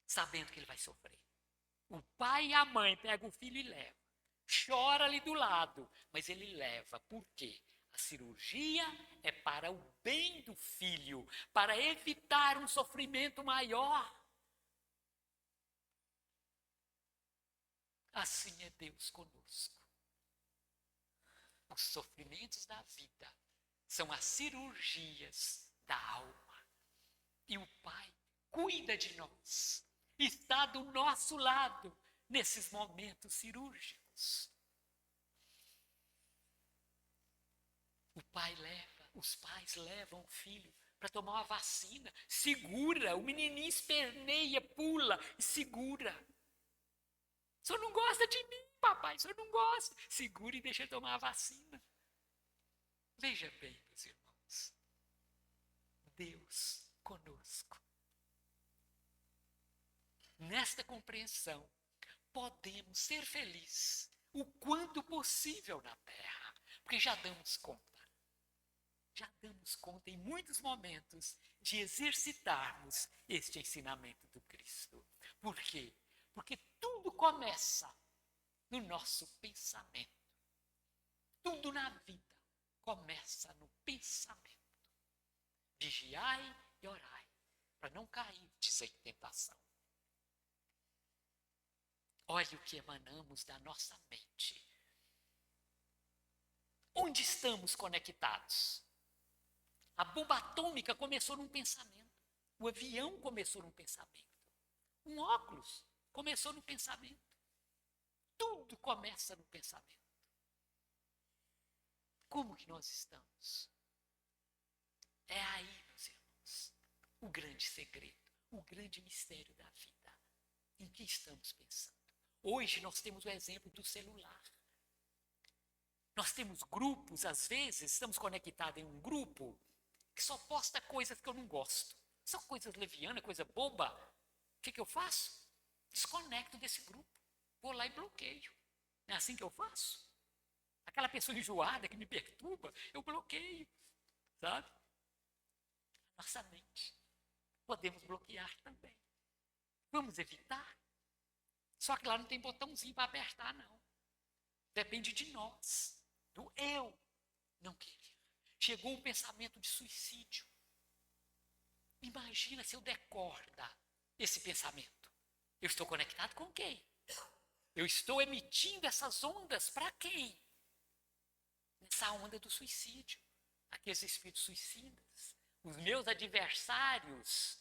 sabendo que ele vai sofrer. O pai e a mãe pegam o filho e levam. Chora ali do lado, mas ele leva. Por quê? A cirurgia é para o bem do filho, para evitar um sofrimento maior. Assim é Deus conosco. Os sofrimentos da vida são as cirurgias da alma. E o Pai cuida de nós, está do nosso lado nesses momentos cirúrgicos. Os pais levam o filho para tomar uma vacina, segura, o menininho esperneia, pula e segura. O senhor não gosta de mim, papai, o senhor não gosta. Segura e deixa ele tomar a vacina. Veja bem, meus irmãos, Deus conosco. Nesta compreensão, podemos ser felizes o quanto possível na terra, porque já damos conta em muitos momentos de exercitarmos este ensinamento do Cristo. Por quê? Porque tudo começa no nosso pensamento. Tudo na vida começa no pensamento. Vigiai e orai, para não cair em tentação. Olha o que emanamos da nossa mente. Onde estamos conectados? A bomba atômica começou num pensamento. O avião começou num pensamento. Um óculos começou no pensamento. Tudo começa no pensamento. Como que nós estamos? É aí, meus irmãos, o grande segredo, o grande mistério da vida. Em que estamos pensando? Hoje nós temos o exemplo do celular. Nós temos grupos, às vezes, estamos conectados em um grupo que só posta coisas que eu não gosto. Só coisas levianas, coisa boba. O que eu faço? Desconecto desse grupo. Vou lá e bloqueio. Não é assim que eu faço? Aquela pessoa enjoada que me perturba, eu bloqueio. Sabe? Nossa mente. Podemos bloquear também. Vamos evitar? Só que lá não tem botãozinho para apertar, não. Depende de nós. Do eu não querer. Chegou um pensamento de suicídio. Imagina se eu der corda esse pensamento. Eu estou conectado com quem? Eu estou emitindo essas ondas para quem? Nessa onda do suicídio. Aqueles espíritos suicidas. Os meus adversários.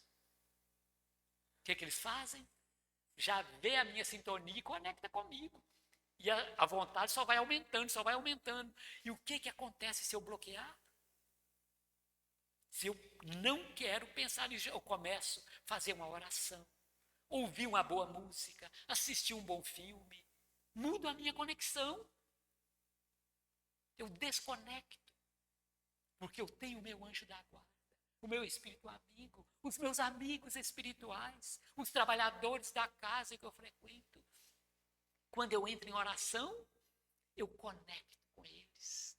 O que eles fazem? Já vê a minha sintonia e conecta comigo. E a vontade só vai aumentando, só vai aumentando. E o que acontece se eu bloquear? Se eu não quero pensar nisso, eu começo a fazer uma oração, ouvir uma boa música, assistir um bom filme. Mudo a minha conexão. Eu desconecto. Porque eu tenho o meu anjo da guarda, o meu espírito amigo, os meus amigos espirituais, os trabalhadores da casa que eu frequento. Quando eu entro em oração, eu conecto com eles.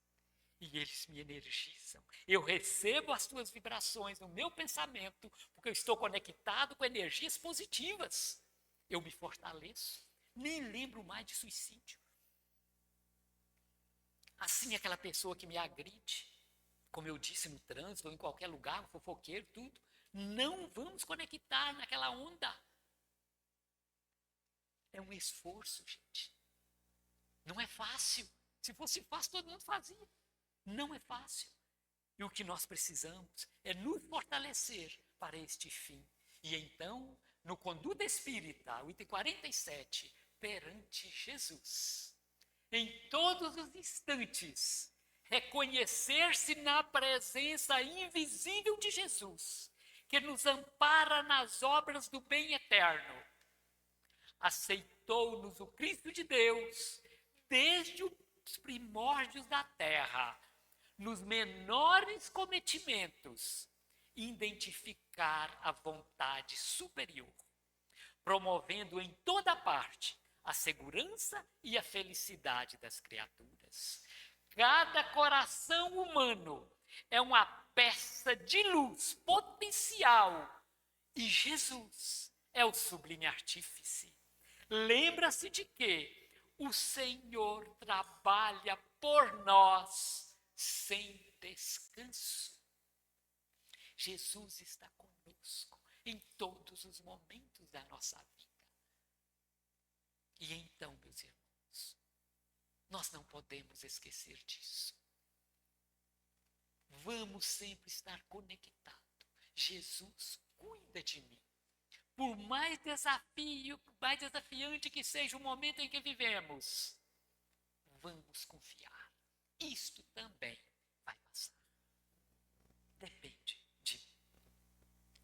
E eles me energizam. Eu recebo as suas vibrações no meu pensamento, porque eu estou conectado com energias positivas. Eu me fortaleço. Nem lembro mais de suicídio. Assim, aquela pessoa que me agride, como eu disse no trânsito, ou em qualquer lugar, um fofoqueiro, tudo, não vamos conectar naquela onda. É um esforço, gente. Não é fácil. Se fosse fácil, todo mundo fazia. Não é fácil. E o que nós precisamos é nos fortalecer para este fim. E então, no Conduta Espírita, o item 47, perante Jesus, em todos os instantes, reconhecer-se na presença invisível de Jesus, que nos ampara nas obras do bem eterno. Aceitou-nos o Cristo de Deus desde os primórdios da terra, nos menores cometimentos, identificar a vontade superior, promovendo em toda parte a segurança e a felicidade das criaturas. Cada coração humano é uma peça de luz potencial e Jesus é o sublime artífice. Lembra-se de que o Senhor trabalha por nós sem descanso. Jesus está conosco em todos os momentos da nossa vida. E então, meus irmãos, nós não podemos esquecer disso. Vamos sempre estar conectados. Jesus cuida de mim. Por mais desafiante que seja o momento em que vivemos, vamos confiar. Isto também vai passar. Depende de mim.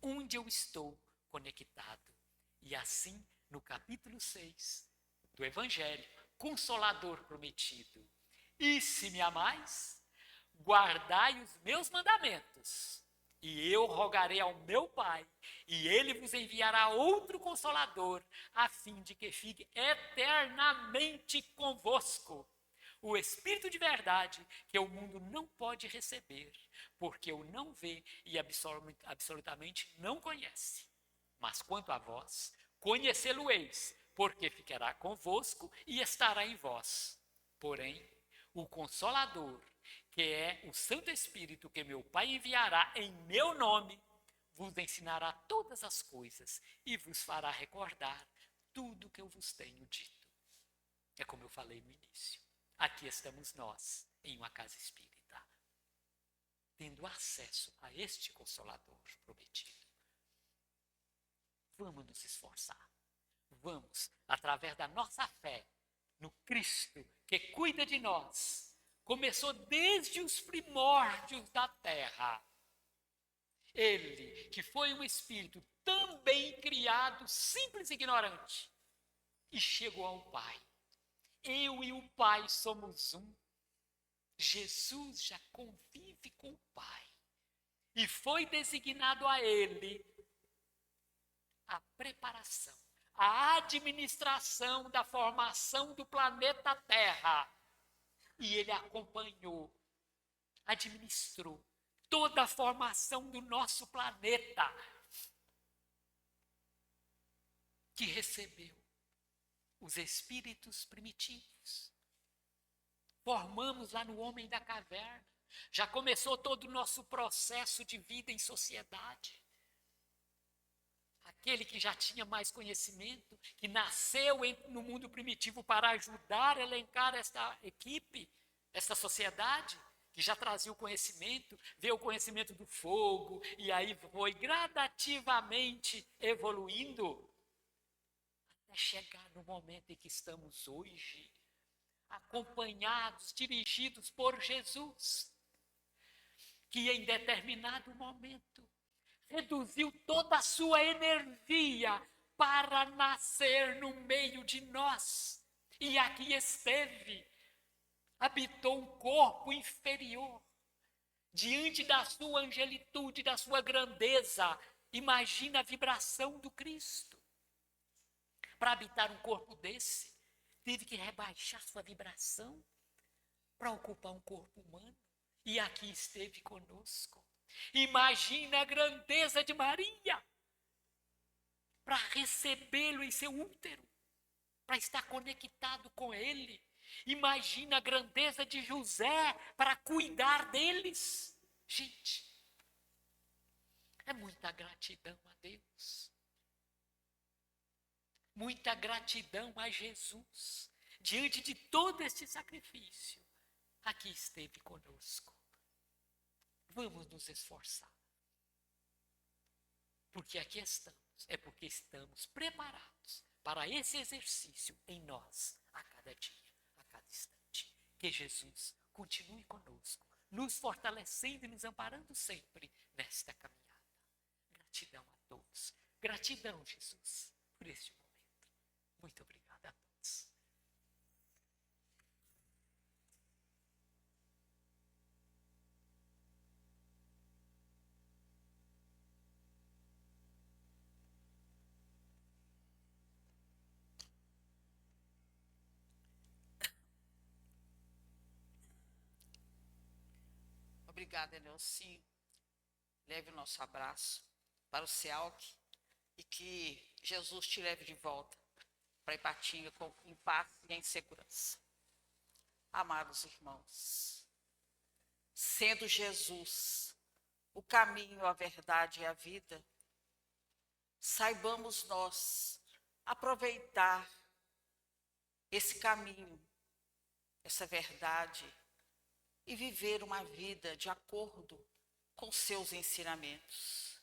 Onde eu estou conectado. E assim, no capítulo 6 do Evangelho, Consolador prometido. E se me amais, guardai os meus mandamentos. E eu rogarei ao meu Pai, e ele vos enviará outro Consolador, a fim de que fique eternamente convosco. O Espírito de verdade, que o mundo não pode receber, porque o não vê e absolutamente não conhece. Mas quanto a vós, conhecê-lo-eis, porque ficará convosco e estará em vós. Porém, o Consolador, que é o Santo Espírito que meu Pai enviará em meu nome, vos ensinará todas as coisas e vos fará recordar tudo o que eu vos tenho dito. É como eu falei no início. Aqui estamos nós, em uma casa espírita, tendo acesso a este Consolador prometido. Vamos nos esforçar. Vamos, através da nossa fé no Cristo que cuida de nós, começou desde os primórdios da terra. Ele, que foi um espírito também criado, simples e ignorante, e chegou ao Pai. Eu e o Pai somos um. Jesus já convive com o Pai. E foi designado a ele a preparação, a administração da formação do planeta Terra. E ele acompanhou, administrou toda a formação do nosso planeta, que recebeu os espíritos primitivos. Formamos lá no homem da caverna. Já começou todo o nosso processo de vida em sociedade. Aquele que já tinha mais conhecimento, que nasceu no mundo primitivo para ajudar a elencar esta equipe, esta sociedade, que já trazia o conhecimento, veio o conhecimento do fogo, e aí foi gradativamente evoluindo, até chegar no momento em que estamos hoje, acompanhados, dirigidos por Jesus, que em determinado momento reduziu toda a sua energia para nascer no meio de nós. E aqui esteve, habitou um corpo inferior. Diante da sua angelitude, da sua grandeza, imagina a vibração do Cristo. Para habitar um corpo desse, teve que rebaixar sua vibração para ocupar um corpo humano. E aqui esteve conosco. Imagina a grandeza de Maria para recebê-lo em seu útero, para estar conectado com ele. Imagina a grandeza de José para cuidar deles. Gente, é muita gratidão a Deus. Muita gratidão a Jesus. Diante de todo este sacrifício, aqui esteve conosco. Vamos nos esforçar. Porque aqui estamos, é porque estamos preparados para esse exercício em nós, a cada dia, a cada instante. Que Jesus continue conosco, nos fortalecendo e nos amparando sempre nesta caminhada. Gratidão a todos. Gratidão, Jesus, por este momento. Muito obrigado a todos. Obrigada, Nelsinho. Leve o nosso abraço para o CEALC e que Jesus te leve de volta para Ipatinga em paz e em segurança. Amados irmãos, sendo Jesus o caminho, a verdade e a vida, saibamos nós aproveitar esse caminho, essa verdade e viver uma vida de acordo com seus ensinamentos.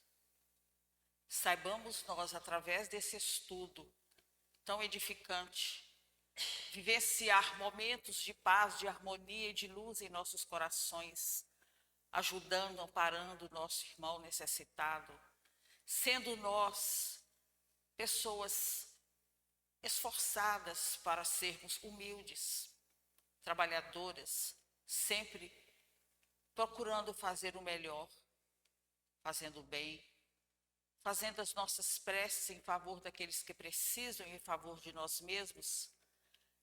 Saibamos nós, através desse estudo tão edificante, vivenciar momentos de paz, de harmonia e de luz em nossos corações, ajudando, amparando o nosso irmão necessitado, sendo nós pessoas esforçadas para sermos humildes, trabalhadoras, sempre procurando fazer o melhor, fazendo o bem, fazendo as nossas preces em favor daqueles que precisam e em favor de nós mesmos,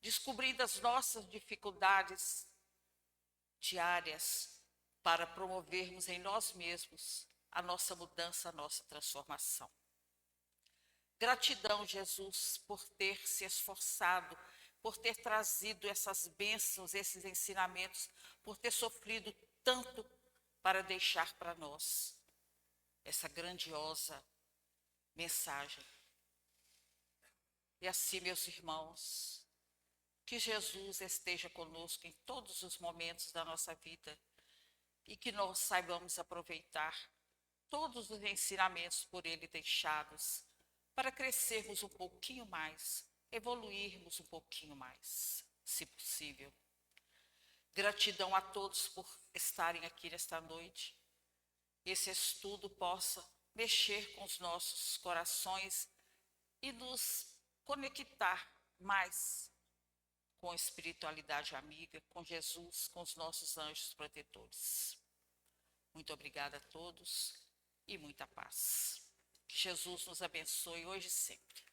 descobrindo as nossas dificuldades diárias para promovermos em nós mesmos a nossa mudança, a nossa transformação. Gratidão, Jesus, por ter se esforçado, por ter trazido essas bênçãos, esses ensinamentos, por ter sofrido tanto para deixar para nós essa grandiosa mensagem. E assim, meus irmãos, que Jesus esteja conosco em todos os momentos da nossa vida e que nós saibamos aproveitar todos os ensinamentos por Ele deixados para crescermos um pouquinho mais, evoluirmos um pouquinho mais, se possível. Gratidão a todos por estarem aqui nesta noite. Esse estudo possa mexer com os nossos corações e nos conectar mais com a espiritualidade amiga, com Jesus, com os nossos anjos protetores. Muito obrigada a todos e muita paz. Que Jesus nos abençoe hoje e sempre.